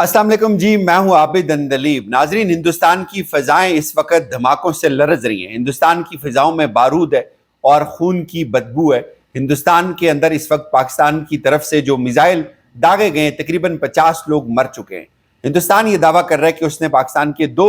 अस्सलाम वालेकुम जी, मैं हूं आबिद अंदलीब। नाजरीन, हिंदुस्तान की फ़ज़ाएं इस वक्त धमाकों से लरज़ रही हैं। हिंदुस्तान की फ़ज़ाओं में बारूद है और खून की बदबू है। हिंदुस्तान के अंदर इस वक्त पाकिस्तान की तरफ से जो मिसाइल दागे गए, तकरीबन 50 लोग मर चुके हैं। हिंदुस्तान ये दावा कर रहा है कि उसने पाकिस्तान के 2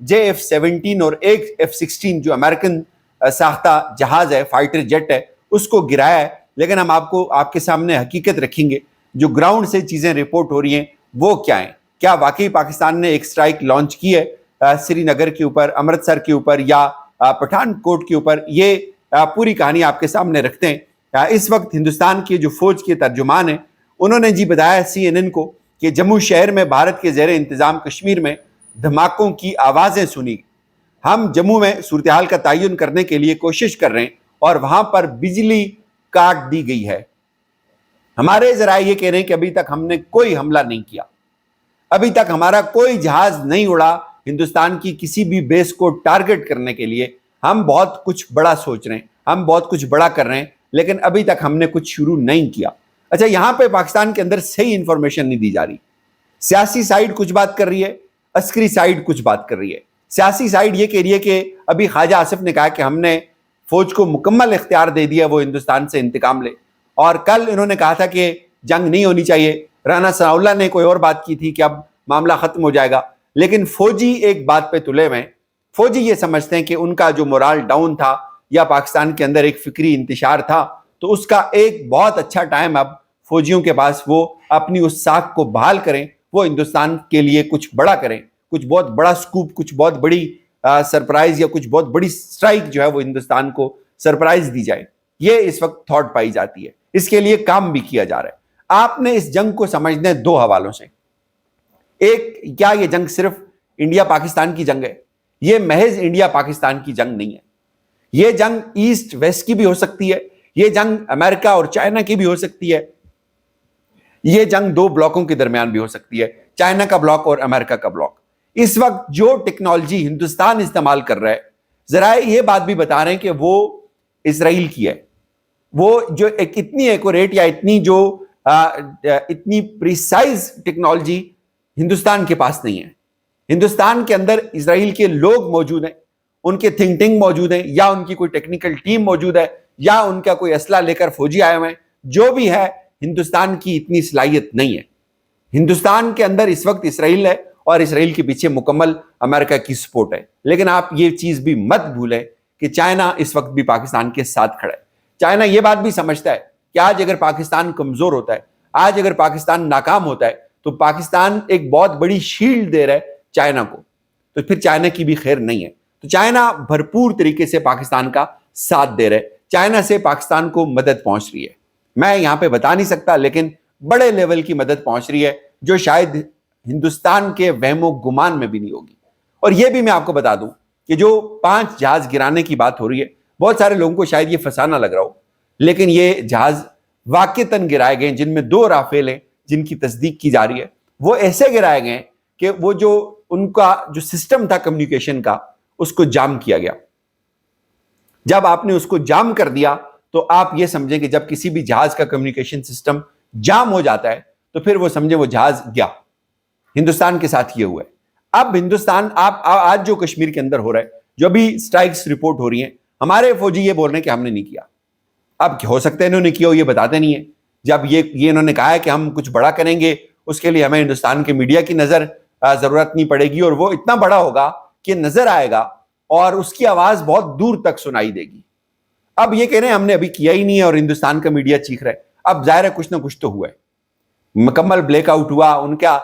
JF-17 और एक F-16 जो अमेरिकन साख्ता जहाज़ है, फाइटर जेट है, उसको गिराया है। लेकिन हम आपको आपके सामने हकीकत रखेंगे, जो ग्राउंड से चीज़ें रिपोर्ट हो रही हैं वो क्या है। क्या वाकई पाकिस्तान ने एक स्ट्राइक लॉन्च की है श्रीनगर के ऊपर, अमृतसर के ऊपर या पठानकोट के ऊपर? ये पूरी कहानी आपके सामने रखते हैं। इस वक्त हिंदुस्तान के जो फौज के तर्जुमान हैं, उन्होंने जी बताया CNN को कि जम्मू शहर में भारत के ज़ेर इंतज़ाम कश्मीर में धमाकों की आवाज़ें सुनी। हम जम्मू में सूरत हाल का तयन करने के लिए कोशिश कर रहे हैं और वहाँ पर बिजली काट दी गई है। हमारे ज़राए ये कह रहे हैं कि अभी तक हमने कोई हमला नहीं किया, अभी तक हमारा कोई जहाज नहीं उड़ा हिंदुस्तान की किसी भी बेस को टारगेट करने के लिए। हम बहुत कुछ बड़ा सोच रहे हैं, हम बहुत कुछ बड़ा कर रहे हैं, लेकिन अभी तक हमने कुछ शुरू नहीं किया। अच्छा, यहाँ पे पाकिस्तान के अंदर सही इंफॉर्मेशन नहीं दी जा रही। सियासी साइड कुछ बात कर रही है, अस्करी साइड कुछ बात कर रही है। सियासी साइड ये कह रही है कि अभी ख्वाजा आसिफ ने कहा कि हमने फौज को मुकम्मल इख्तियार दे दिया वो हिंदुस्तान से इंतकाम ले, और कल इन्होंने कहा था कि जंग नहीं होनी चाहिए। राना सनाउल्लाह ने कोई और बात की थी कि अब मामला खत्म हो जाएगा। लेकिन फौजी एक बात पे तुले हुए हैं। फौजी ये समझते हैं कि उनका जो मोराल डाउन था या पाकिस्तान के अंदर एक फिक्री इंतशार था, तो उसका एक बहुत अच्छा टाइम अब फौजियों के पास, वो अपनी उस साख को बहाल करें, वो हिंदुस्तान के लिए कुछ बड़ा करें, कुछ बहुत बड़ा स्कूप, कुछ बहुत बड़ी सरप्राइज या कुछ बहुत बड़ी स्ट्राइक जो है वो हिंदुस्तान को सरप्राइज दी जाए। ये इस वक्त थॉट पाई जाती है, इसके लिए काम भी किया जा रहा है। आपने इस जंग को समझना है 2 हवालों से। एक, क्या ये जंग सिर्फ इंडिया पाकिस्तान की जंग है? ये महज इंडिया पाकिस्तान की जंग नहीं है। ये जंग ईस्ट वेस्ट की भी हो सकती है, ये जंग अमेरिका और चाइना की भी हो सकती है, ये जंग 2 ब्लॉकों के दरमियान भी हो सकती है, चाइना का ब्लॉक और अमेरिका का ब्लॉक। इस वक्त जो टेक्नोलॉजी हिंदुस्तान इस्तेमाल कर रहा है, जरा ये बात भी बता रहे हैं कि वो इसराइल की है। वो जो एक इतनी एक्यूरेट या इतनी प्रिसाइज टेक्नोलॉजी हिंदुस्तान के पास नहीं है। हिंदुस्तान के अंदर इसराइल के लोग मौजूद हैं, उनके थिंक टैंक मौजूद हैं, या उनकी कोई टेक्निकल टीम मौजूद है, या उनका कोई असला लेकर फौजी आए हुए हैं। जो भी है, हिंदुस्तान की इतनी सलाहियत नहीं है। हिंदुस्तान के अंदर इस वक्त इसराइल है और इसराइल के पीछे मुकम्मल अमेरिका की सपोर्ट है। लेकिन आप ये चीज भी मत भूलें कि चाइना इस वक्त भी पाकिस्तान के साथ खड़ा है। चाइना ये बात भी समझता है कि आज अगर पाकिस्तान कमजोर होता है, आज अगर पाकिस्तान नाकाम होता है, तो पाकिस्तान एक बहुत बड़ी शील्ड दे रहा है चाइना को, तो फिर चाइना की भी खैर नहीं है। तो चाइना भरपूर तरीके से पाकिस्तान का साथ दे रहा है, चाइना से पाकिस्तान को मदद पहुंच रही है। मैं यहां पे बता नहीं सकता, लेकिन बड़े लेवल की मदद पहुंच रही है, जो शायद हिंदुस्तान के वहमो गुमान में भी नहीं होगी। और यह भी मैं आपको बता दूं कि जो 5 जहाज गिराने की बात हो रही है, बहुत सारे लोगों को शायद ये फसाना लग रहा हो, लेकिन ये जहाज वाकईतन गिराए गए, जिनमें 2 राफेल हैं जिनकी तस्दीक की जा रही है। वो ऐसे गिराए गए कि वो जो उनका जो सिस्टम था कम्युनिकेशन का, उसको जाम किया गया। जब आपने उसको जाम कर दिया, तो आप ये समझें कि जब किसी भी जहाज का कम्युनिकेशन सिस्टम जाम हो जाता है, तो फिर वो समझे वो जहाज गया। हिंदुस्तान के साथ ये हुआ है। अब हिंदुस्तान, आप आज जो कश्मीर के अंदर हो रहा है, जो भी स्ट्राइक्स रिपोर्ट हो रही हैं, हमारे फौजी ये बोल रहे हैं कि हमने नहीं किया। अब हो सकता है इन्होंने किया हो, ये बताते नहीं है। जब ये इन्होंने कहा है कि हम कुछ बड़ा करेंगे, उसके लिए हमें हिंदुस्तान के मीडिया की नजर जरूरत नहीं पड़ेगी, और वो इतना बड़ा होगा कि नजर आएगा और उसकी आवाज बहुत दूर तक सुनाई देगी। अब ये कह रहे हैं हमने अभी किया ही नहीं है और हिंदुस्तान का मीडिया चीख रहा है। अब जाहिर है कुछ ना कुछ तो हुआ है। मुकम्मल ब्लैकआउट हुआ, उनका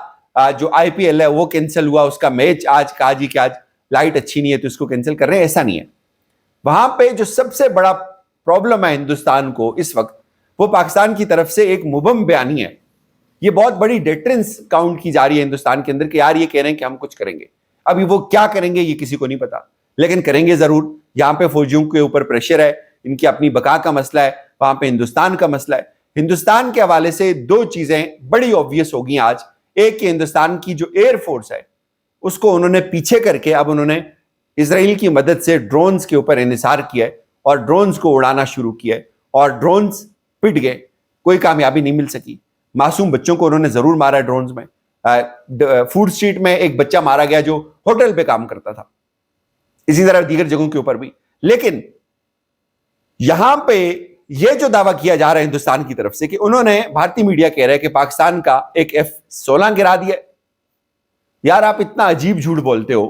जो IPL है वो कैंसिल हुआ, उसका मैच आज कहा जी कि आज लाइट अच्छी नहीं है तो इसको कैंसिल कर रहे हैं, ऐसा नहीं है। वहां पे जो सबसे बड़ा प्रॉब्लम है हिंदुस्तान को इस वक्त, वो पाकिस्तान की तरफ से एक मुबम बयानी है। ये बहुत बड़ी डेटरेंस काउंट की जा रही है हिंदुस्तान के अंदर कि यार ये कह रहे हैं कि हम कुछ करेंगे। अभी वो क्या करेंगे ये किसी को नहीं पता, लेकिन करेंगे जरूर। यहाँ पे फौजियों के ऊपर प्रेशर है, इनकी अपनी बका का मसला है, वहां पे हिंदुस्तान का मसला है। हिंदुस्तान के हवाले से 2 चीजें बड़ी ऑब्वियस हो गई आज। एक कि हिंदुस्तान की जो एयरफोर्स है उसको उन्होंने पीछे करके अब उन्होंने इसराइल की मदद से ड्रोन्स के ऊपर इन्हिसार किया है और ड्रोन्स को उड़ाना शुरू किया है, और ड्रोन्स पिट गए, कोई कामयाबी नहीं मिल सकी। मासूम बच्चों को उन्होंने जरूर मारा ड्रोन्स में, فوڈ اسٹریٹ میں ایک بچہ مارا گیا جو ہوٹل پہ کام کرتا تھا، اسی طرح دیگر جگہوں کے اوپر بھی. لیکن یہاں پہ یہ جو دعویٰ کیا جا رہا ہے ہندوستان کی طرف سے کہ انہوں نے، بھارتی میڈیا کہہ رہا ہے کہ پاکستان کا ایک F-16 گرا دیا. یار آپ اتنا عجیب جھوٹ بولتے ہو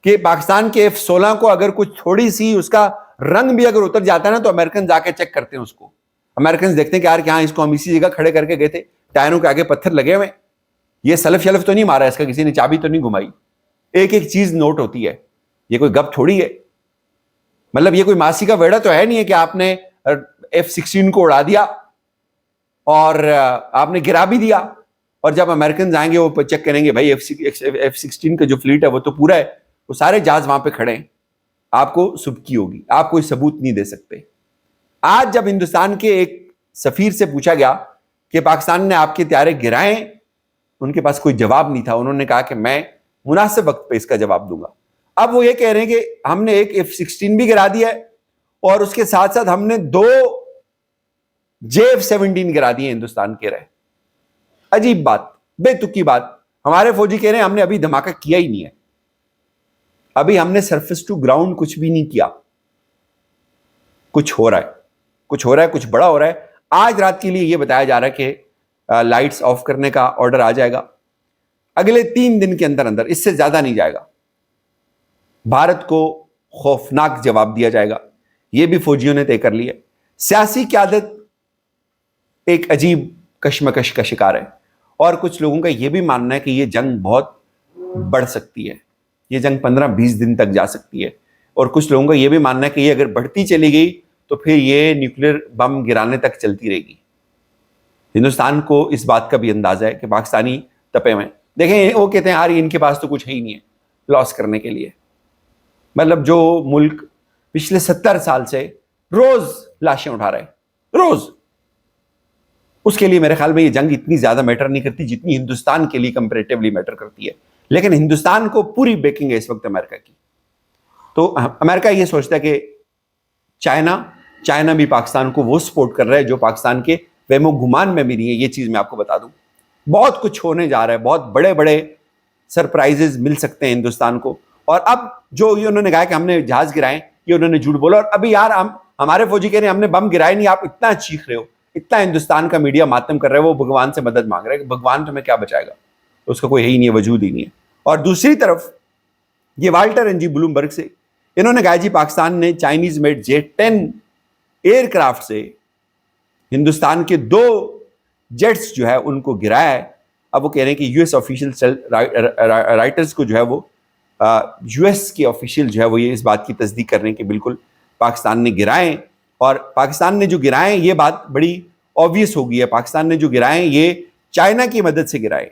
کہ پاکستان کے F-16 کو اگر کچھ تھوڑی سی اس کا رنگ بھی اگر اتر جاتا ہے نا تو امریکن جا کے چیک کرتے ہیں اس کو. امریکنز دیکھتے ہیں کہ یار کہاں اس کو ہم اسی جگہ کھڑے کر کے گئے تھے، ٹائروں کے آگے پتھر لگے ہوئے، یہ سلف شلف تو نہیں مارا اس کا، کسی نے چابی تو نہیں گھمائی. ایک ایک چیز نوٹ ہوتی ہے، یہ کوئی گپ تھوڑی ہے. مطلب یہ کوئی ماسی کا ویڑا تو ہے نہیں ہے کہ آپ نے F-16 کو اڑا دیا اور آپ نے گرا بھی دیا، اور جب امریکنز آئیں گے وہ چیک کریں گے بھائی F-16 کا جو فلیٹ ہے وہ تو پورا ہے، وہ سارے جہاز وہاں پہ کھڑے ہیں، آپ کو سبکی ہوگی، آپ کوئی ثبوت نہیں دے سکتے. آج جب ہندوستان کے ایک سفیر سے پوچھا گیا کہ پاکستان نے آپ کے طیارے گرائے، ان کے پاس کوئی جواب نہیں تھا. انہوں نے کہا کہ میں مناسب وقت پہ اس کا جواب دوں گا. اب وہ یہ کہہ رہے ہیں کہ ہم نے ایک F-16 بھی گرا دیا ہے اور اس کے ساتھ ساتھ ہم نے 2 J-17 گرا دیے ہندوستان کے رہے. عجیب بات، بے تکی بات. ہمارے فوجی کہہ رہے ہیں ہم نے ابھی دھماکہ کیا ہی نہیں ہے، ابھی ہم نے سرفیس ٹو گراؤنڈ کچھ بھی نہیں کیا. کچھ ہو رہا ہے، کچھ بڑا ہو رہا ہے. آج رات کے لیے یہ بتایا جا رہا ہے کہ لائٹس آف کرنے کا آرڈر آ جائے گا اگلے 3 دن کے اندر اندر، اس سے زیادہ نہیں جائے گا. بھارت کو خوفناک جواب دیا جائے گا، یہ بھی فوجیوں نے طے کر لیا. سیاسی قیادت ایک عجیب کشمکش کا شکار ہے، اور کچھ لوگوں کا یہ بھی ماننا ہے کہ یہ جنگ بہت بڑھ سکتی ہے، یہ جنگ 15-20 دن تک جا سکتی ہے. اور کچھ لوگوں کا یہ بھی ماننا ہے کہ یہ اگر بڑھتی چلی گئی تو پھر یہ نیوکلیر بم گرانے تک چلتی رہے گی. ہندوستان کو اس بات کا بھی اندازہ ہے کہ پاکستانی تپے ہوئے. دیکھیں وہ کہتے ہیں یار ان کے پاس تو کچھ ہے ہی نہیں ہے لاس کرنے کے لیے. مطلب جو ملک پچھلے 70 سال سے روز لاشیں اٹھا رہے ہیں، روز، اس کے لیے میرے خیال میں یہ جنگ اتنی زیادہ میٹر نہیں کرتی جتنی ہندوستان کے لیے کمپیریٹیولی میٹر کرتی ہے. لیکن ہندوستان کو پوری بیکنگ ہے اس وقت امریکہ کی. تو امریکہ یہ سوچتا ہے کہ چائنا بھی پاکستان کو وہ سپورٹ کر رہا ہے جو پاکستان کے وہم و گمان میں بھی نہیں ہے. یہ چیز میں آپ کو بتا دوں، بہت کچھ ہونے جا رہا ہے، بہت بڑے بڑے سرپرائزز مل سکتے ہیں ہندوستان کو. اور اب جو یہ انہوں نے کہا کہ ہم نے جہاز گرائے، یہ انہوں نے جھوٹ بولا. اور ابھی یار ہمارے فوجی کہہ رہے ہیں ہم نے بم گرائے نہیں، آپ اتنا چیخ رہے ہو، اتنا ہندوستان کا میڈیا ماتم کر رہا ہے، وہ بھگوان سے مدد مانگ رہا ہے کہ بھگوان تمہیں کیا بچائے گا، اس کا کوئی ہے ہی نہیں ہے، وجود ہی نہیں ہے. اور دوسری طرف یہ والٹر این جی بلومبرگ سے انہوں نے کہا جی پاکستان نے Chinese made J-10 year craft سے ہندوستان کے 2 جیٹس جو ہے ان کو گرایا ہے. اب وہ کہہ رہے ہیں کہ US آفیشیل رائٹرز کو جو ہے وہ US کے آفیشیل جو ہے وہ یہ اس بات کی تصدیق کر رہے ہیں کہ بالکل پاکستان نے گرائے. اور پاکستان نے جو گرائے یہ بات بڑی آبویس ہو گئی ہے، پاکستان نے جو گرائے یہ چائنا کی مدد سے گرائے،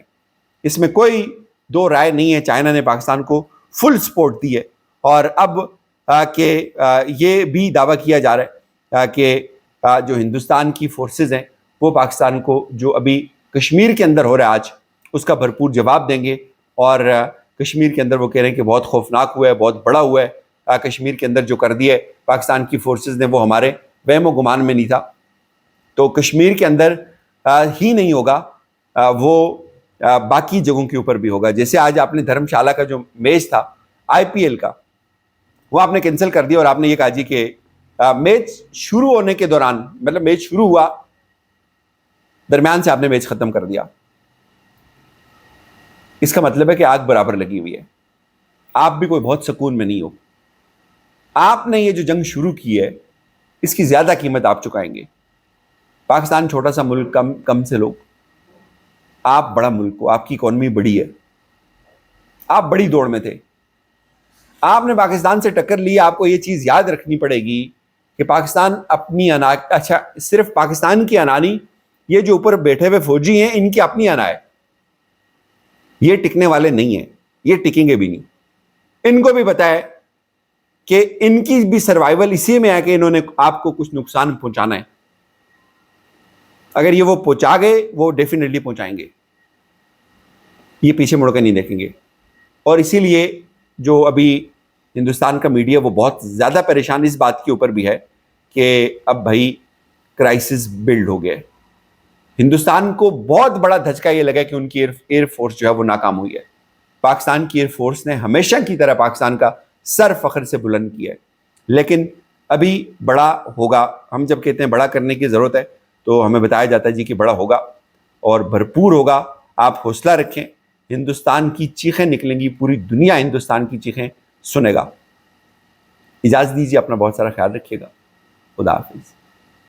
اس میں کوئی 2 رائے نہیں ہے. چائنا نے پاکستان کو فل سپورٹ دی ہے. اور اب کہ یہ بھی دعویٰ کیا جا رہا ہے کہ جو ہندوستان کی فورسز ہیں وہ پاکستان کو جو ابھی کشمیر کے اندر ہو رہا ہے آج، اس کا بھرپور جواب دیں گے. اور کشمیر کے اندر وہ کہہ رہے ہیں کہ بہت خوفناک ہوا ہے، بہت بڑا ہوا ہے، کشمیر کے اندر جو کر دیا ہے پاکستان کی فورسز نے وہ ہمارے وہم و گمان میں نہیں تھا. تو کشمیر کے اندر ہی نہیں ہوگا، وہ باقی جگہوں کے اوپر بھی ہوگا. جیسے آج آپ نے دھرم شالہ کا جو میچ تھا IPL کا، وہ آپ نے کینسل کر دیا اور آپ نے یہ کہا جی کہ میچ شروع ہونے کے دوران، مطلب میچ شروع ہوا درمیان سے آپ نے میچ ختم کر دیا. اس کا مطلب ہے کہ آگ برابر لگی ہوئی ہے، آپ بھی کوئی بہت سکون میں نہیں ہو. آپ نے یہ جو جنگ شروع کی ہے اس کی زیادہ قیمت آپ چکائیں گے. پاکستان چھوٹا سا ملک، کم سے لوگ، آپ بڑا ملک ہو، آپ کی اکانومی بڑی ہے، آپ بڑی دوڑ میں تھے، آپ نے پاکستان سے ٹکر لی. آپ کو یہ چیز یاد رکھنی پڑے گی کہ پاکستان اپنی اچھا صرف پاکستان کی انا نہیں، یہ جو اوپر بیٹھے ہوئے فوجی ہیں ان کی اپنی انا ہے، یہ ٹکنے والے نہیں ہیں، یہ ٹکیں گے بھی نہیں. ان کو بھی پتا ہے کہ ان کی بھی سروائیول اسی میں ہے کہ انہوں نے آپ کو کچھ نقصان پہنچانا ہے. اگر یہ وہ پہنچا گئے وہ ڈیفینیٹلی پہنچائیں گے، یہ پیچھے مڑ کے نہیں دیکھیں گے. اور اسی لیے جو ابھی ہندوستان کا میڈیا وہ بہت زیادہ پریشان اس بات کے اوپر بھی ہے کہ اب بھائی کرائسس بلڈ ہو گیا. ہندوستان کو بہت بڑا دھچکا یہ لگا کہ ان کی ایئر فورس جو ہے وہ ناکام ہوئی ہے. پاکستان کی ایئر فورس نے ہمیشہ کی طرح پاکستان کا سر فخر سے بلند کیا ہے، لیکن ابھی بڑا ہوگا. ہم جب کہتے ہیں بڑا کرنے کی ضرورت ہے تو ہمیں بتایا جاتا ہے جی کہ بڑا ہوگا اور بھرپور ہوگا. آپ حوصلہ رکھیں، ہندوستان کی چیخیں نکلیں گی، پوری دنیا ہندوستان کی چیخیں سنے گا. اجازت دیجیے، اپنا بہت سارا خیال رکھیے گا. خدا حافظ.